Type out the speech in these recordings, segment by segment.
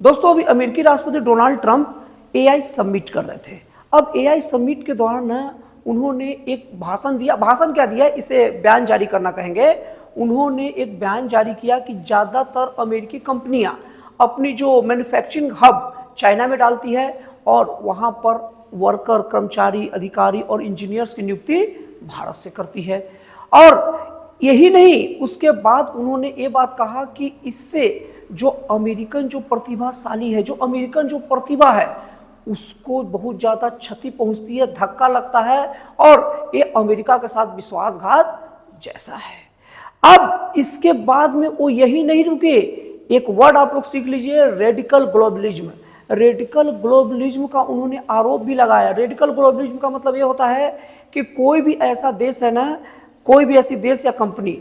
दोस्तों अभी अमेरिकी राष्ट्रपति डोनाल्ड ट्रंप एआई समिट कर रहे थे। अब एआई समिट के दौरान उन्होंने एक भाषण दिया। भाषण क्या दिया, इसे बयान जारी करना कहेंगे। उन्होंने एक बयान जारी किया कि ज़्यादातर अमेरिकी कंपनियां अपनी जो मैन्युफैक्चरिंग हब चाइना में डालती है और वहां पर वर्कर, कर्मचारी, अधिकारी और इंजीनियर्स की नियुक्ति भारत से करती है। और यही नहीं, उसके बाद उन्होंने ये बात कहा कि इससे जो अमेरिकन जो प्रतिभाशाली है, जो अमेरिकन जो प्रतिभा है, उसको बहुत ज़्यादा क्षति पहुंचती है, धक्का लगता है और ये अमेरिका के साथ विश्वासघात जैसा है। अब इसके बाद में वो यही नहीं रुके, एक वर्ड आप लोग सीख लीजिए, रेडिकल ग्लोबलिज्म। रेडिकल ग्लोबलिज्म का उन्होंने आरोप भी लगाया। रेडिकल ग्लोबलिज्म का मतलब ये होता है कि कोई भी ऐसा देश है ना, कोई भी ऐसी देश या कंपनी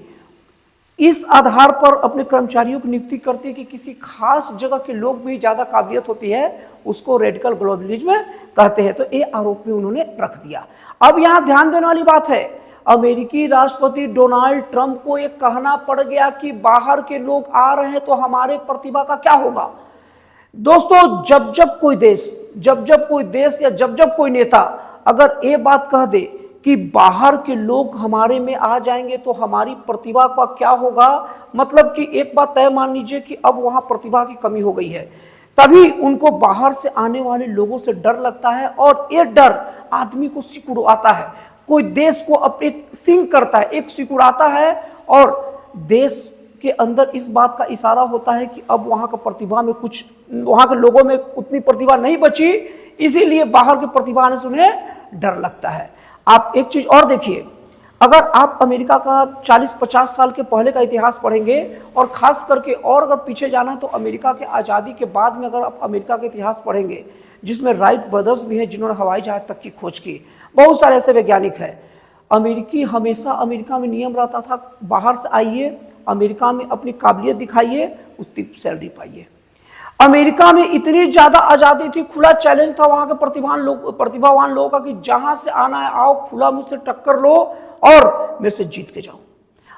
इस आधार पर अपने कर्मचारियों की नियुक्ति करती है कि किसी खास जगह के लोग भी ज़्यादा काबिलियत होती है, उसको रेडिकल ग्लोबलिज्म कहते हैं। तो ये आरोप भी उन्होंने रख दिया। अब यहाँ ध्यान देने वाली बात है, अमेरिकी राष्ट्रपति डोनाल्ड ट्रंप को एक कहना पड़ गया कि बाहर के लोग आ रहे हैं तो हमारे प्रतिभा का क्या होगा। दोस्तों जब जब कोई देश या जब जब कोई नेता अगर ये बात कह दे कि बाहर के लोग हमारे में आ जाएंगे तो हमारी प्रतिभा का क्या होगा, मतलब कि एक बात तय मान लीजिए कि अब वहां प्रतिभा की कमी हो गई है, तभी उनको बाहर से आने वाले लोगों से डर लगता है और ये डर आदमी को सिकुड़ाता है। कोई देश को अब एक सिंक करता है, एक सिकुड़ाता है और देश के अंदर इस बात का इशारा होता है कि अब वहां का प्रतिभा में कुछ, वहां के लोगों में उतनी प्रतिभा नहीं बची, इसीलिए बाहर की प्रतिभा आने से उन्हें डर लगता है। आप एक चीज और देखिए, अगर आप अमेरिका का 40-50 साल के पहले का इतिहास पढ़ेंगे और खास करके और अगर पीछे जाना है तो अमेरिका के आज़ादी के बाद में अगर आप अमेरिका का इतिहास पढ़ेंगे, जिसमें राइट ब्रदर्स भी हैं जिन्होंने हवाई जहाज तक की खोज की, बहुत सारे ऐसे वैज्ञानिक हैं। हमेशा अमेरिका में नियम रहता था, बाहर से आइए, अमेरिका में अपनी काबिलियत दिखाइए, उतनी सैलरी पाइए। अमेरिका में इतनी ज्यादा आजादी थी, खुला चैलेंज था वहां के प्रतिभावान लोगों का कि जहां से आना है आओ, खुला मुझसे टक्कर लो और मेरे से जीत के जाओ।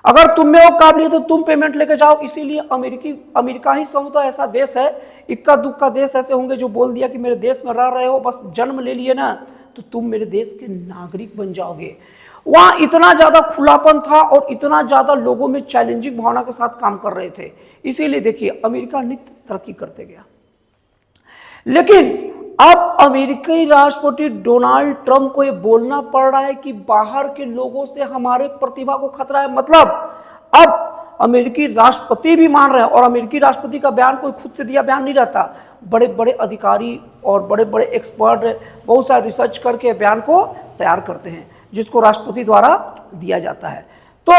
अगर तुम में वो काबिलियत तो तुम पेमेंट लेके जाओ। इसीलिए अमेरिका ही समूह ऐसा देश है, इक्का दुक्का देश ऐसे होंगे जो बोल दिया कि मेरे देश में रह रहे हो, बस जन्म ले लिए ना तो तुम मेरे देश के नागरिक बन जाओगे। वहां इतना ज्यादा खुलापन था और इतना ज्यादा लोगों में चैलेंजिंग भावना के साथ काम कर रहे थे। इसीलिए देखिए अमेरिका नित्य तरक्की करते गया। लेकिन अब अमेरिकी राष्ट्रपति डोनाल्ड ट्रंप को यह बोलना पड़ रहा है कि बाहर के लोगों से हमारे प्रतिभा को खतरा है। मतलब अब अमेरिकी राष्ट्रपति भी मान रहे हैं, और अमेरिकी राष्ट्रपति का बयान कोई खुद से दिया बयान नहीं रहता, बड़े बड़े अधिकारी और बड़े बड़े एक्सपर्ट बहुत सारे रिसर्च करके बयान को तैयार करते हैं, जिसको राष्ट्रपति द्वारा दिया जाता है। तो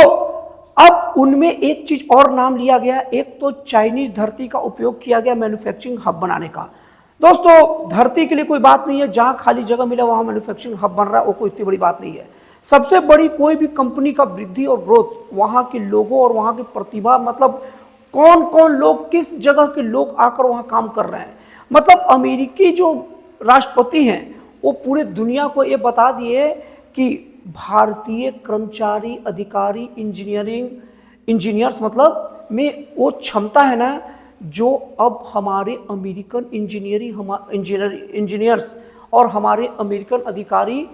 अब उनमें एक चीज और नाम लिया गया, एक तो चाइनीज धरती का उपयोग किया गया मैन्युफैक्चरिंग हब बनाने का। दोस्तों धरती के लिए कोई बात नहीं है, जहां खाली जगह मिला वहां मैन्युफैक्चरिंग हब बन रहा है, वो कोई इतनी बड़ी बात नहीं है। सबसे बड़ी कोई भी कंपनी का वृद्धि और ग्रोथ वहां के लोगों और वहां की प्रतिभा, मतलब कौन कौन लोग, किस जगह के लोग आकर वहां काम कर रहे हैं। मतलब अमेरिकी जो राष्ट्रपति हैं वो पूरे दुनिया को ये बता दिए कि भारतीय कर्मचारी, अधिकारी, इंजीनियर्स मतलब में वो क्षमता है ना, जो अब हमारे अमेरिकन इंजीनियर्स और हमारे अमेरिकन अधिकारी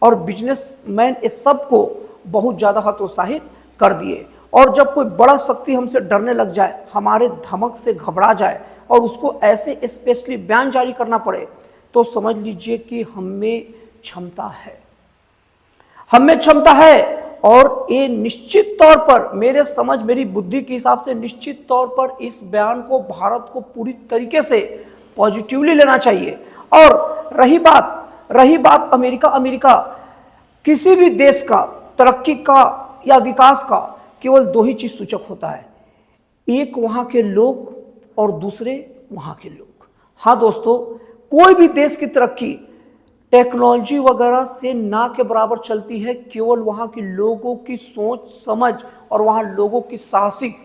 और बिजनेसमैन इस सब को बहुत ज़्यादा हतोत्साहित कर दिए। और जब कोई बड़ा शक्ति हमसे डरने लग जाए, हमारे धमक से घबरा जाए और उसको ऐसे स्पेशली बयान जारी करना पड़े, तो समझ लीजिए कि हमें क्षमता है, हमें क्षमता है। और ये निश्चित तौर पर मेरी बुद्धि के हिसाब से निश्चित तौर पर इस बयान को भारत को पूरी तरीके से पॉजिटिवली लेना चाहिए। और रही बात अमेरिका किसी भी देश का तरक्की का या विकास का केवल दो ही चीज सूचक होता है, एक वहां के लोग और दूसरे वहां के लोग। हाँ दोस्तों, कोई भी देश की तरक्की टेक्नोलॉजी वगैरह से ना के बराबर चलती है, केवल वहां के लोगों की सोच समझ और वहां लोगों की साहसिक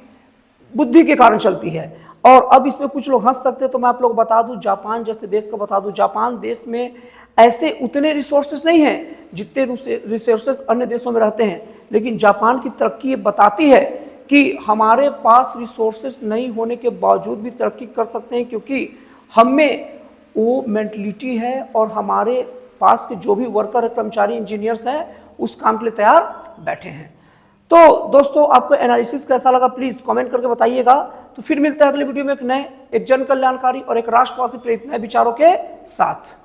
बुद्धि के कारण चलती है। और अब इसमें कुछ लोग हंस सकते हैं, तो मैं आप लोग बता दूं, जापान जैसे देश को बता दूं, जापान देश में ऐसे उतने रिसोर्सेस नहीं हैं जितने रिसोर्सेस अन्य देशों में रहते हैं, लेकिन जापान की तरक्की ये बताती है कि हमारे पास रिसोर्सेस नहीं होने के बावजूद भी तरक्की कर सकते हैं, क्योंकि हम में वो मेंटलिटी है और हमारे पास के जो भी वर्कर कर्मचारी इंजीनियर्स हैं उस काम के लिए तैयार बैठे हैं। तो दोस्तों आपको एनालिसिस कैसा लगा प्लीज कमेंट करके बताइएगा। तो फिर मिलते हैं अगले वीडियो में एक नए, एक जन कल्याणकारी और एक राष्ट्रवासी प्रेरित नए विचारों के साथ।